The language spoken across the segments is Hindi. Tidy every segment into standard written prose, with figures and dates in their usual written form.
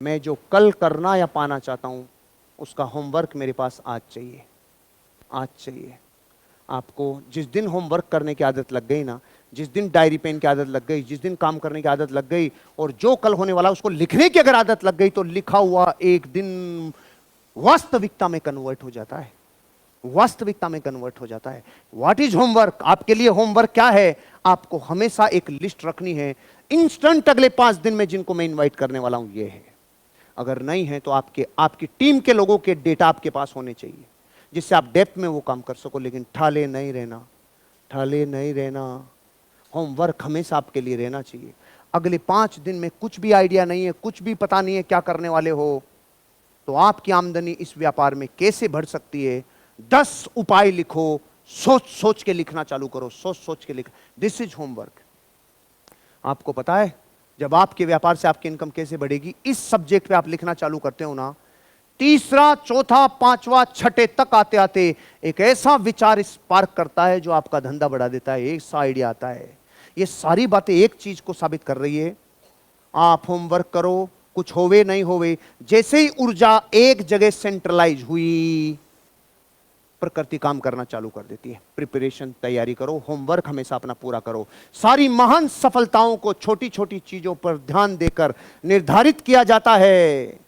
मैं जो कल करना या पाना चाहता हूं उसका होमवर्क मेरे पास आज चाहिए, आज चाहिए। आपको जिस दिन होमवर्क करने की आदत लग गई ना, जिस दिन डायरी पेन की आदत लग गई, जिस दिन काम करने की आदत लग गई, और जो कल होने वाला उसको लिखने की अगर आदत लग गई, तो लिखा हुआ एक दिन वास्तविकता में कन्वर्ट हो जाता है, वास्तविकता में कन्वर्ट हो जाता है। What is homework? आपके लिए होमवर्क क्या है? आपको हमेशा एक लिस्ट रखनी है, इंस्टेंट अगले 5 दिन में जिनको मैं इनवाइट करने वाला हूं ये है। अगर नहीं है तो आपकी टीम के लोगों के डेटा आपके पास होने चाहिए, जिससे आप डेप्थ में वो काम कर सको। लेकिन ठाले नहीं रहना, ठाले नहीं रहना। होमवर्क हमेशा आपके लिए रहना चाहिए। अगले 5 दिन में कुछ भी आइडिया नहीं है, कुछ भी पता नहीं है क्या करने वाले हो, तो आपकी आमदनी इस व्यापार में कैसे बढ़ सकती है, 10 उपाय लिखो। सोच सोच के लिखना चालू करो, सोच सोच के लिख। This is homework. आपको पता है जब आपके व्यापार से आपकी इनकम कैसे बढ़ेगी, इस सब्जेक्ट पे आप लिखना चालू करते हो ना, तीसरा, चौथा, पांचवा, छठे तक आते आते एक ऐसा विचार स्पार्क करता है जो आपका धंधा बढ़ा देता है, एक सा आइडिया आता है। ये सारी बातें एक चीज को साबित कर रही है, आप होमवर्क करो, कुछ होवे नहीं होवे, जैसे ही ऊर्जा एक जगह सेंट्रलाइज हुई, प्रकृति काम करना चालू कर देती है। प्रिपरेशन, तैयारी करो, होमवर्क हमेशा अपना पूरा करो। सारी महान सफलताओं को छोटी छोटी चीजों पर ध्यान देकर निर्धारित किया जाता है,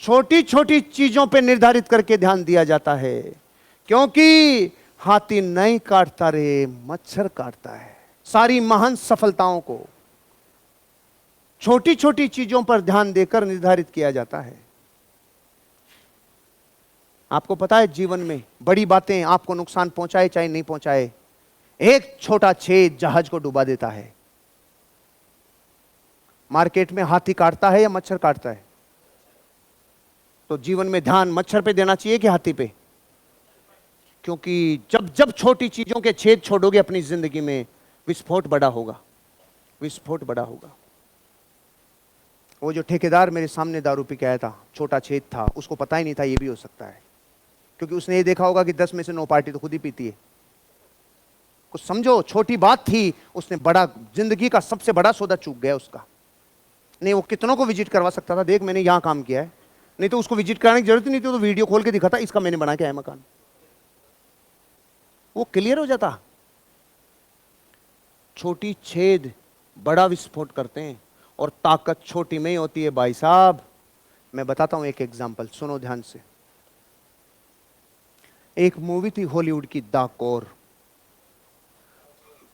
छोटी छोटी चीजों पर निर्धारित करके ध्यान दिया जाता है, क्योंकि हाथी नहीं काटता रे, मच्छर काटता है। सारी महान सफलताओं को छोटी छोटी चीजों पर ध्यान देकर निर्धारित किया जाता है। आपको पता है जीवन में बड़ी बातें आपको नुकसान पहुंचाए चाहे नहीं पहुंचाए, एक छोटा छेद जहाज को डुबा देता है। मार्केट में हाथी काटता है या मच्छर काटता है? तो जीवन में ध्यान मच्छर पे देना चाहिए कि हाथी पे? क्योंकि जब जब छोटी चीजों के छेद छोड़ोगे अपनी जिंदगी में, विस्फोट बड़ा होगा, विस्फोट बड़ा होगा। वो जो ठेकेदार मेरे सामने दारू पी के आया था, छोटा छेद था, उसको पता ही नहीं था ये भी हो सकता है, क्योंकि उसने ये देखा होगा कि 10 में से 9 पार्टी तो खुद ही पीती है। कुछ समझो, छोटी बात थी, उसने बड़ा, जिंदगी का सबसे बड़ा सौदा चूक गया उसका। नहीं, वो कितनों को विजिट करवा सकता था, देख मैंने यहां काम किया है, नहीं तो उसको विजिट कराने की जरूरत नहीं थी, तो वीडियो खोल के दिखाता इसका मैंने बना के आया मकान, वो क्लियर हो जाता। छोटी छेद बड़ा विस्फोट करते हैं, और ताकत छोटी में ही होती है भाई साहब। मैं बताता हूं एक एग्जांपल, सुनो ध्यान से। एक मूवी थी हॉलीवुड की, द कोर,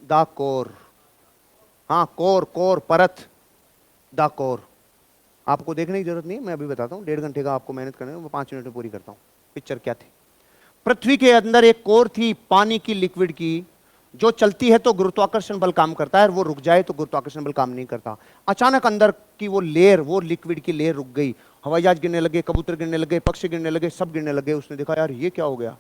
द कोर, हाँ कोर, कोर परत, द कोर। आपको देखने की जरूरत नहीं है, मैं अभी बताता हूं। 1.5 घंटे का आपको मेहनत करने में, मैं 5 मिनट में पूरी करता हूं। पिक्चर क्या थी? पृथ्वी के अंदर एक कोर थी, पानी की, लिक्विड की, जो चलती है तो गुरुत्वाकर्षण बल काम करता है, और वो रुक जाए तो गुरुत्वाकर्षण बल काम नहीं करता। अचानक अंदर की वो लेयर, वो लिक्विड की लेयर रुक गई, हवाई जहाज गिरने लगे, कबूतर गिरने लगे, पक्षी गिरने लगे, सब गिरने लगे। उसने देखा यार ये क्या हो गया।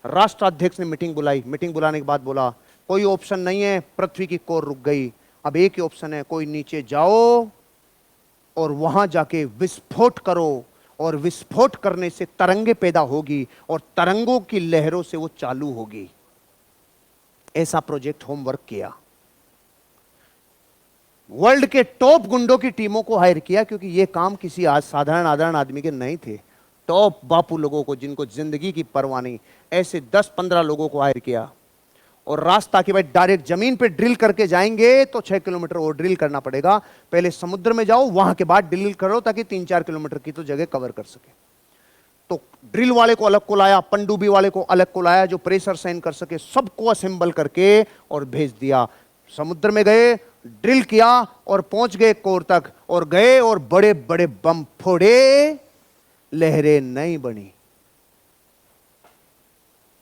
राष्ट्राध्यक्ष ने मीटिंग बुलाई, मीटिंग बुलाने के बाद बोला कोई ऑप्शन नहीं है, पृथ्वी की कोर रुक गई, अब एक ही ऑप्शन है, कोई नीचे जाओ और वहां जाके विस्फोट करो, और विस्फोट करने से तरंगे पैदा होगी, और तरंगों की लहरों से वो चालू होगी। ऐसा प्रोजेक्ट होमवर्क किया, वर्ल्ड के टॉप गुंडों की टीमों को हायर किया, क्योंकि ये काम किसी आज साधारण आधारण आदमी के नहीं थे, टॉप बापू लोगों को, जिनको जिंदगी की परवाह नहीं, ऐसे 10-15 लोगों को हायर किया। और रास्ता कि भाई डायरेक्ट जमीन पे ड्रिल करके जाएंगे तो 6 किलोमीटर और ड्रिल करना पड़ेगा, पहले समुद्र में जाओ, वहां के बाद ड्रिल करो, ताकि 3-4 किलोमीटर की तो जगह कवर कर सके। तो ड्रिल वाले को अलग को लाया, पनडुब्बी वाले को अलग को लाया, जो प्रेशर सहन कर सके, सबको असेंबल करके और भेज दिया। समुद्र में गए, ड्रिल किया और पहुंच गए कोर तक, और गए और बड़े बड़े बम फोड़े, लहरें नहीं बनी।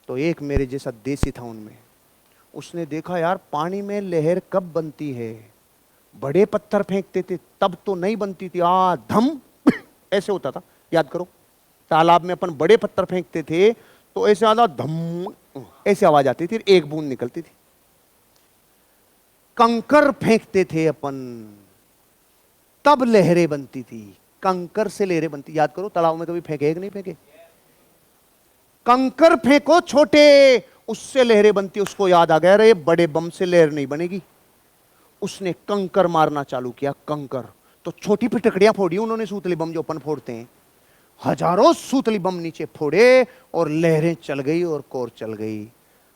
तो एक मेरे जैसा देसी था उनमें, उसने देखा यार पानी में लहर कब बनती है, बड़े पत्थर फेंकते थे तब तो नहीं बनती थी, धम ऐसे होता था, याद करो, तालाब में अपन बड़े पत्थर फेंकते थे तो ऐसे आधा धम, ऐसे आवाज आती थी, एक बूंद निकलती थी। कंकर फेंकते थे अपन, तब लहरें बनती थी, कंकर से लहरें बनती। याद करो, तालाब में कभी फेंके कि नहीं फेंके? कंकर फेंको छोटे, उससे लहरें बनती। उसको याद आ गया, अरे बड़े बम से लहर नहीं बनेगी। उसने कंकर मारना चालू किया, कंकर, तो छोटी पिटकड़ियां फोड़ी उन्होंने सूतली बम जो अपन फोड़ते हैं, हजारों सूतली बम नीचे फोड़े और लहरें चल गई और कोर चल गई।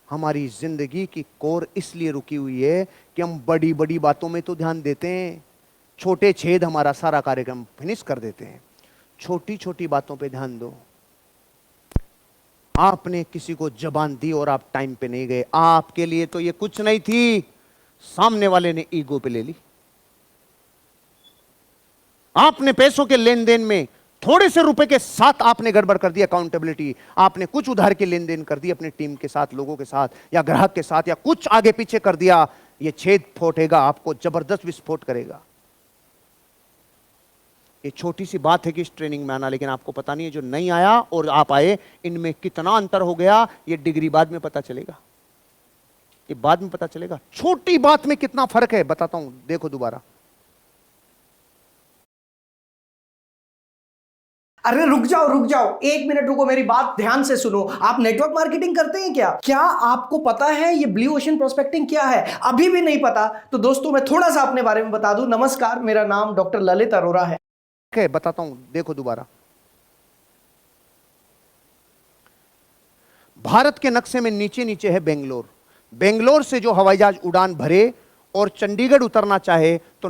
हमारी जिंदगी की कोर इसलिए रुकी हुई है कि हम बड़ी बड़ी बातों में तो ध्यान देते हैं, छोटे छेद हमारा सारा कार्यक्रम फिनिश कर देते हैं। छोटी छोटी बातों पे ध्यान दो। आपने किसी को जबान दी और आप टाइम पे नहीं गए, आपके लिए तो ये कुछ नहीं थी, सामने वाले ने ईगो पे ले ली। आपने पैसों के लेन देन में थोड़े से रुपए के साथ आपने गड़बड़ कर दी अकाउंटेबिलिटी, आपने कुछ उधार के लेन देन कर दी अपनी टीम के साथ, लोगों के साथ या ग्राहक के साथ, या कुछ आगे पीछे कर दिया, ये छेद फूटेगा, आपको जबरदस्त विस्फोट करेगा। ये छोटी सी बात है कि इस ट्रेनिंग में आना, लेकिन आपको पता नहीं है जो नहीं आया और आप आए इनमें कितना अंतर हो गया। ये डिग्री बाद में पता चलेगा, ये बाद में पता चलेगा छोटी बात में कितना फर्क है। बताता हूं, देखो दोबारा। अरे रुक जाओ, 1 मिनट रुको, मेरी बात ध्यान से सुनो। आप नेटवर्क मार्केटिंग करते हैं क्या? क्या आपको पता है ये ब्लू ओशन प्रोस्पेक्टिंग क्या है? अभी भी नहीं पता तो दोस्तों मैं थोड़ा सा अपने बारे में बता दूं। नमस्कार, मेरा नाम डॉक्टर ललित अरोरा है। बताता हूं, देखो दोबारा। भारत के नक्शे में नीचे नीचे है बेंगलोर। बेंगलोर से जो हवाई जहाज उड़ान भरे और चंडीगढ़ उतरना चाहे तो